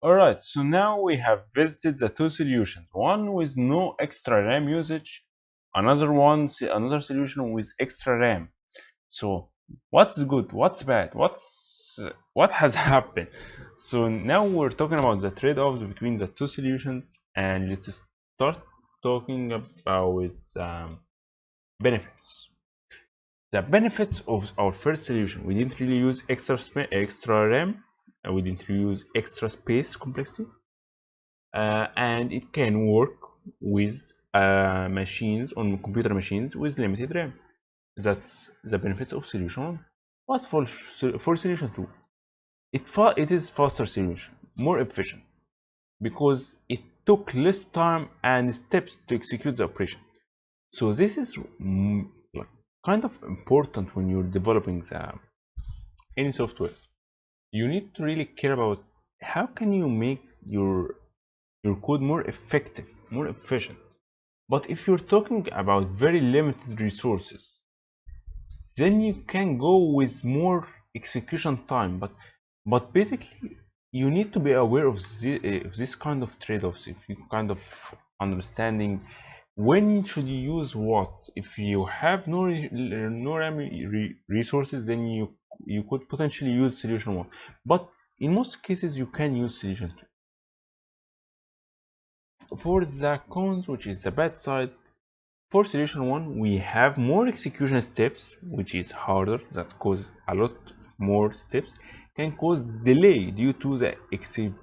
Alright, so now we have visited the two solutions. One with no extra RAM usage, another solution with extra RAM. So what's good? What's bad? What has happened? So now we're talking about the trade-offs between the two solutions, and let's start talking about benefits. The benefits of our first solution: we didn't really use extra RAM, and we didn't use extra space complexity, and it can work with machines on computer machines with limited RAM. That's the benefits of solution 1. What's for solution 2? It is faster solution, more efficient, because it took less time and steps to execute the operation. So this is like kind of important when you're developing any software. You need to really care about how can you make your code more effective, more efficient. But if you're talking about very limited resources, then you can go with more execution time. But basically, you need to be aware of this kind of trade-offs. If you kind of understanding when should you use what. If you have no RAM resources, then you could potentially use solution 1. But in most cases, you can use solution 2. For the cons, which is the bad side, for solution 1, we have more execution steps, which is harder, that causes a lot more steps, can cause delay due to the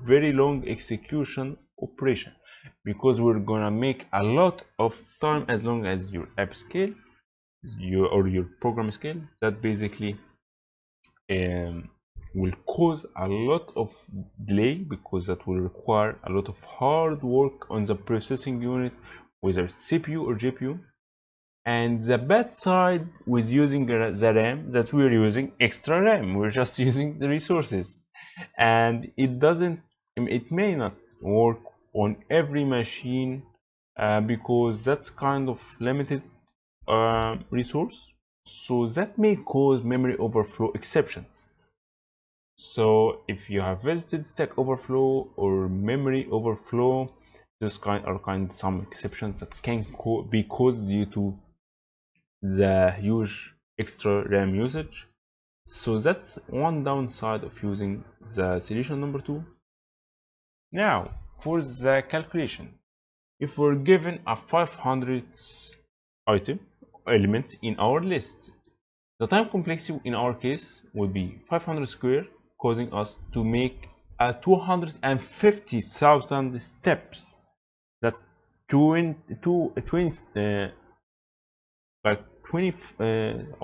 very long execution operation, because we're gonna make a lot of time as long as your app scale, or your program scale, that basically will cause a lot of delay, because that will require a lot of hard work on the processing unit, whether CPU or GPU. And the bad side with using the RAM, that we're using extra RAM, we're just using the resources, and it may not work on every machine, because that's kind of limited resource, so that may cause memory overflow exceptions. So if you have visited Stack Overflow or memory overflow, those kind some exceptions that can be caused due to the huge extra RAM usage. So that's one downside of using the solution number 2. Now for the calculation, if we're given a 500 item elements in our list, the time complexity in our case would be 500 square, causing us to make 250,000 steps. That's 20, like 20,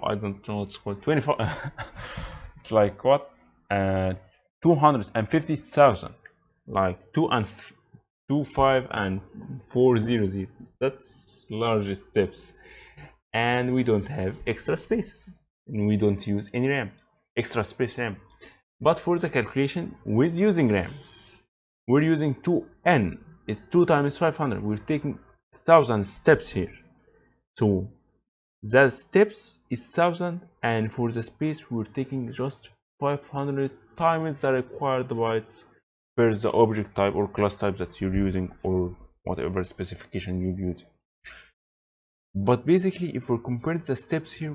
I don't know what's called, 25. It's like what? 250,000, like 5 and 400. That's large steps, and we don't have extra space, and we don't use any RAM, extra space RAM. But for the calculation with using RAM, we're using 2n. It's 2 times 500. We're taking 1,000 steps here. So the steps is 1,000, and for the space we're taking just 500 times the required bytes per the object type or class type that you're using, or whatever specification you're using. But basically, if we're comparing the steps here,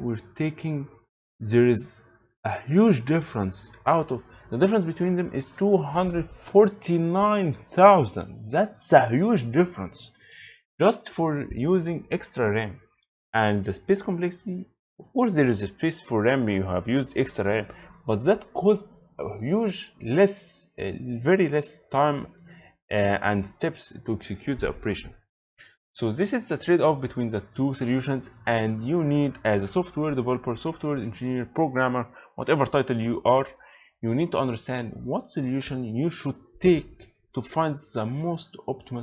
there is a huge difference. Out of the difference between them is 249,000. That's a huge difference just for using extra RAM. And the space complexity, of course there is a space for RAM, you have used extra RAM, but that caused a huge very less time and steps to execute the operation. So this is the trade-off between the two solutions, and you need, as a software developer, software engineer, programmer, whatever title you are, you need to understand what solution you should take to find the most optimal